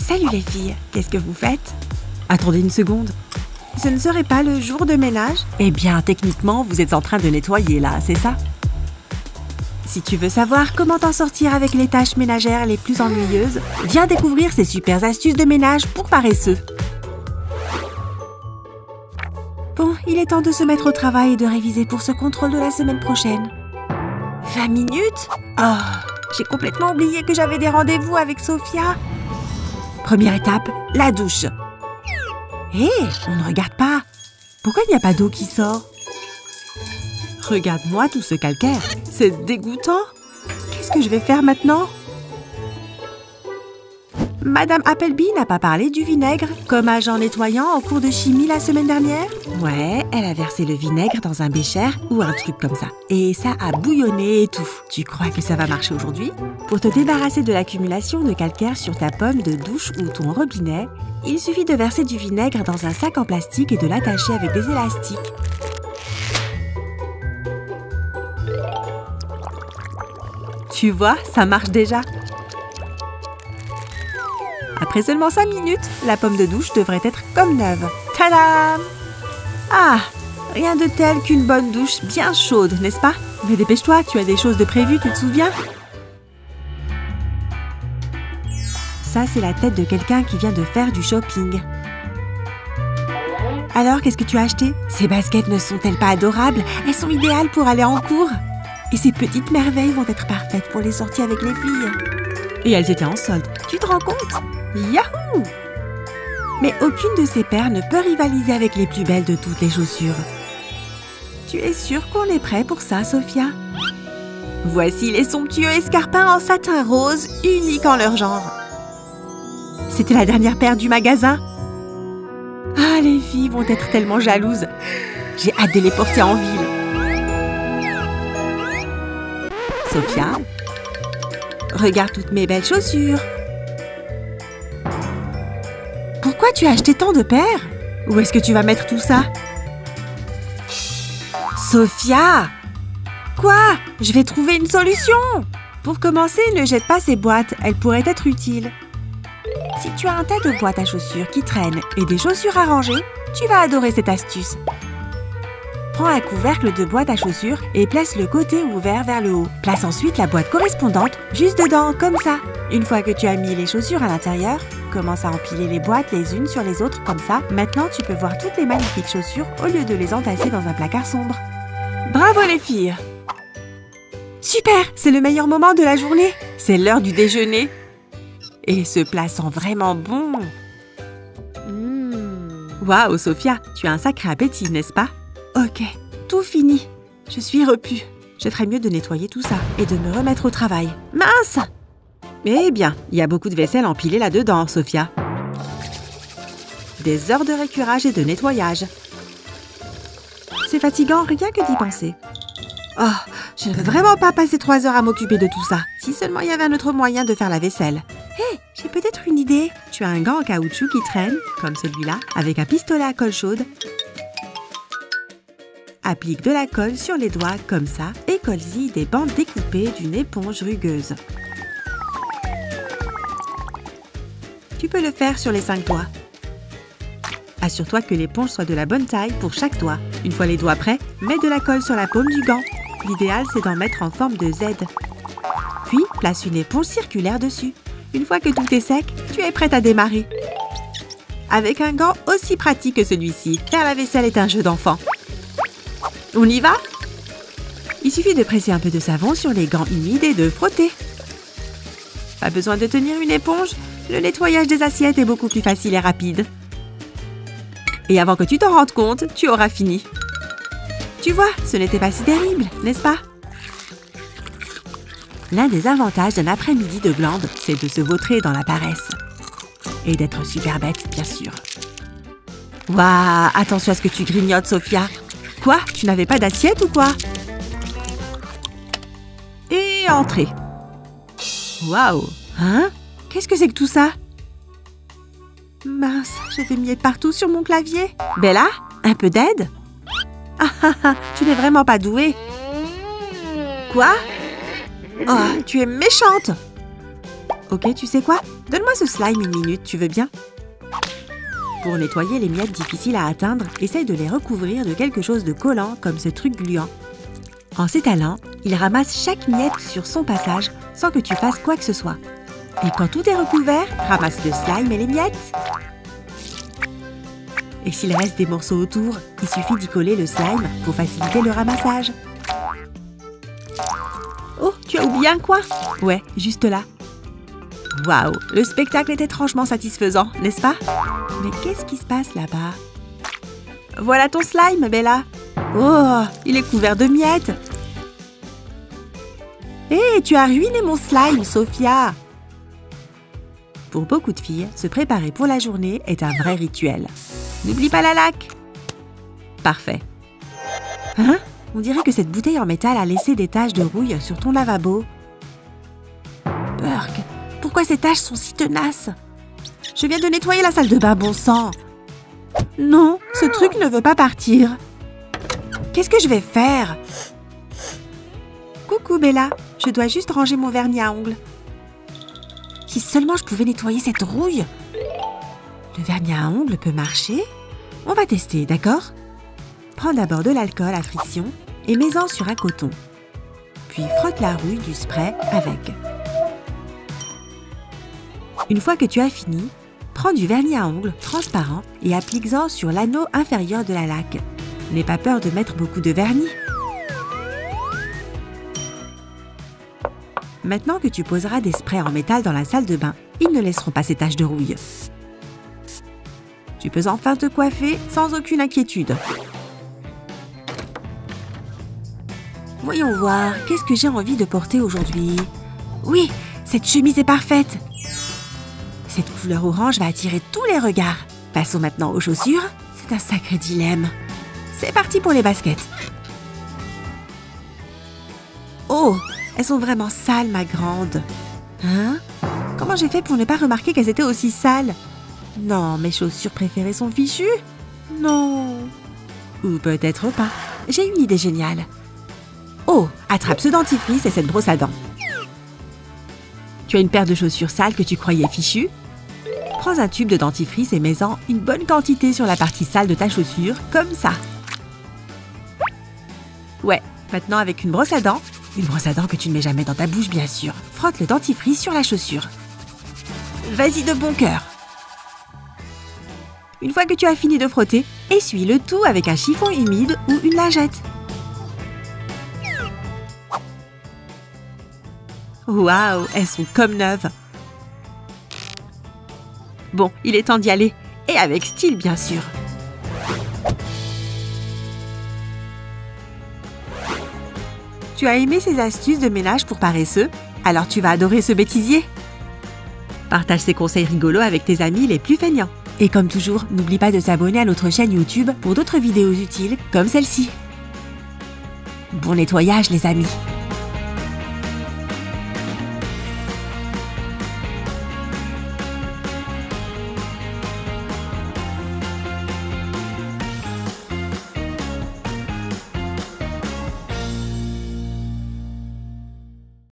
Salut les filles, qu'est-ce que vous faites? Attendez une seconde. Ce ne serait pas le jour de ménage? Eh bien, techniquement, vous êtes en train de nettoyer là, c'est ça? Si tu veux savoir comment t'en sortir avec les tâches ménagères les plus ennuyeuses, viens découvrir ces super astuces de ménage pour paresseux. Bon, il est temps de se mettre au travail et de réviser pour ce contrôle de la semaine prochaine. 20 minutes? Oh, j'ai complètement oublié que j'avais des rendez-vous avec Sophia. Première étape, la douche. Hé, on ne regarde pas. Pourquoi il n'y a pas d'eau qui sort? Regarde-moi tout ce calcaire. C'est dégoûtant. Qu'est-ce que je vais faire maintenant? Madame Appleby n'a pas parlé du vinaigre comme agent nettoyant en cours de chimie la semaine dernière? Ouais, elle a versé le vinaigre dans un bécher ou un truc comme ça. Et ça a bouillonné et tout. Tu crois que ça va marcher aujourd'hui? Pour te débarrasser de l'accumulation de calcaire sur ta pomme de douche ou ton robinet, il suffit de verser du vinaigre dans un sac en plastique et de l'attacher avec des élastiques. Tu vois, ça marche déjà. Après seulement 5 minutes, la pomme de douche devrait être comme neuve. Tadam! Ah, rien de tel qu'une bonne douche bien chaude, n'est-ce pas? Mais dépêche-toi, tu as des choses de prévues, tu te souviens? Ça, c'est la tête de quelqu'un qui vient de faire du shopping. Alors, qu'est-ce que tu as acheté? Ces baskets ne sont-elles pas adorables? Elles sont idéales pour aller en cours. Et ces petites merveilles vont être parfaites pour les sorties avec les filles. Et elles étaient en solde. Tu te rends compte? Yahoo! Mais aucune de ces paires ne peut rivaliser avec les plus belles de toutes les chaussures. Tu es sûre qu'on est prêt pour ça, Sophia? Voici les somptueux escarpins en satin rose, uniques en leur genre. C'était la dernière paire du magasin. Ah, les filles vont être tellement jalouses. J'ai hâte de les porter en ville. Sophia, regarde toutes mes belles chaussures. Pourquoi tu as acheté tant de paires? Où est-ce que tu vas mettre tout ça? Sophia! Quoi? Je vais trouver une solution! Pour commencer, ne jette pas ces boîtes, elles pourraient être utiles. Si tu as un tas de boîtes à chaussures qui traînent et des chaussures à ranger, tu vas adorer cette astuce. Prends un couvercle de boîte à chaussures et place le côté ouvert vers le haut. Place ensuite la boîte correspondante juste dedans, comme ça. Une fois que tu as mis les chaussures à l'intérieur, commence à empiler les boîtes les unes sur les autres, comme ça. Maintenant, tu peux voir toutes les magnifiques chaussures au lieu de les entasser dans un placard sombre. Bravo les filles! Super! C'est le meilleur moment de la journée. C'est l'heure du déjeuner. Et ce plat sent vraiment bon. Waouh, Sophia, tu as un sacré appétit, n'est-ce pas? Ok, tout fini. Je suis repue. Je ferais mieux de nettoyer tout ça et de me remettre au travail. Mince! Eh bien, il y a beaucoup de vaisselle empilée là-dedans, Sophia. Des heures de récurage et de nettoyage. C'est fatigant, rien que d'y penser. Oh, je ne veux vraiment pas passer 3 heures à m'occuper de tout ça. Si seulement il y avait un autre moyen de faire la vaisselle. Hé, j'ai peut-être une idée. Tu as un gant en caoutchouc qui traîne, comme celui-là, avec un pistolet à colle chaude. Applique de la colle sur les doigts comme ça et colle-y des bandes découpées d'une éponge rugueuse. Tu peux le faire sur les 5 doigts. Assure-toi que l'éponge soit de la bonne taille pour chaque doigt. Une fois les doigts prêts, mets de la colle sur la paume du gant. L'idéal, c'est d'en mettre en forme de Z. Puis, place une éponge circulaire dessus. Une fois que tout est sec, tu es prête à démarrer. Avec un gant aussi pratique que celui-ci, faire la vaisselle est un jeu d'enfant. On y va? Il suffit de presser un peu de savon sur les gants humides et de frotter. Pas besoin de tenir une éponge, le nettoyage des assiettes est beaucoup plus facile et rapide. Et avant que tu t'en rendes compte, tu auras fini. Tu vois, ce n'était pas si terrible, n'est-ce pas? L'un des avantages d'un après-midi de glande, c'est de se vautrer dans la paresse. Et d'être super bête, bien sûr. Waouh, attention à ce que tu grignotes, Sophia. Quoi? Tu n'avais pas d'assiette ou quoi? Et entrée. Waouh! Hein? Qu'est-ce que c'est que tout ça? Mince, j'ai des miettes partout sur mon clavier. Bella, un peu d'aide? Ah, tu n'es vraiment pas douée. Quoi? Oh, tu es méchante. Ok, tu sais quoi? Donne-moi ce slime une minute, tu veux bien? Pour nettoyer les miettes difficiles à atteindre, essaye de les recouvrir de quelque chose de collant comme ce truc gluant. En s'étalant, il ramasse chaque miette sur son passage sans que tu fasses quoi que ce soit. Et quand tout est recouvert, ramasse le slime et les miettes. Et s'il reste des morceaux autour, il suffit d'y coller le slime pour faciliter le ramassage. Oh, tu as oublié un coin? Ouais, juste là. Waouh, le spectacle est étrangement satisfaisant, n'est-ce pas? Mais qu'est-ce qui se passe là-bas? Voilà ton slime, Bella. Oh, il est couvert de miettes. Hé, tu as ruiné mon slime, Sophia. Pour beaucoup de filles, se préparer pour la journée est un vrai rituel. N'oublie pas la laque. Parfait. Hein? On dirait que cette bouteille en métal a laissé des taches de rouille sur ton lavabo. Burk, pourquoi ces taches sont si tenaces? Je viens de nettoyer la salle de bain, bon sang. Non, ce truc ne veut pas partir. Qu'est-ce que je vais faire? Coucou Bella, je dois juste ranger mon vernis à ongles. Si seulement je pouvais nettoyer cette rouille. Le vernis à ongles peut marcher? On va tester, d'accord? Prends d'abord de l'alcool à friction et mets-en sur un coton. Puis frotte la rouille du spray avec. Une fois que tu as fini, prends du vernis à ongles transparent et applique-en sur l'anneau inférieur de la laque. N'aie pas peur de mettre beaucoup de vernis. Maintenant que tu poseras des sprays en métal dans la salle de bain, ils ne laisseront pas ces taches de rouille. Tu peux enfin te coiffer sans aucune inquiétude. Voyons voir, qu'est-ce que j'ai envie de porter aujourd'hui? Oui, cette chemise est parfaite. Cette couleur orange va attirer tous les regards. Passons maintenant aux chaussures. C'est un sacré dilemme. C'est parti pour les baskets. Oh, elles sont vraiment sales, ma grande. Hein? Comment j'ai fait pour ne pas remarquer qu'elles étaient aussi sales? Non, mes chaussures préférées sont fichues? Non. Ou peut-être pas. J'ai une idée géniale. Oh, attrape ce dentifrice et cette brosse à dents. Tu as une paire de chaussures sales que tu croyais fichues? Prends un tube de dentifrice et mets-en une bonne quantité sur la partie sale de ta chaussure, comme ça. Ouais, maintenant avec une brosse à dents que tu ne mets jamais dans ta bouche, bien sûr, frotte le dentifrice sur la chaussure. Vas-y de bon cœur. Une fois que tu as fini de frotter, essuie le tout avec un chiffon humide ou une lingette. Waouh, elles sont comme neuves. Bon, il est temps d'y aller. Et avec style, bien sûr. Tu as aimé ces astuces de ménage pour paresseux? Alors tu vas adorer ce bêtisier. Partage ces conseils rigolos avec tes amis les plus feignants. Et comme toujours, n'oublie pas de t'abonner à notre chaîne YouTube pour d'autres vidéos utiles comme celle-ci. Bon nettoyage, les amis!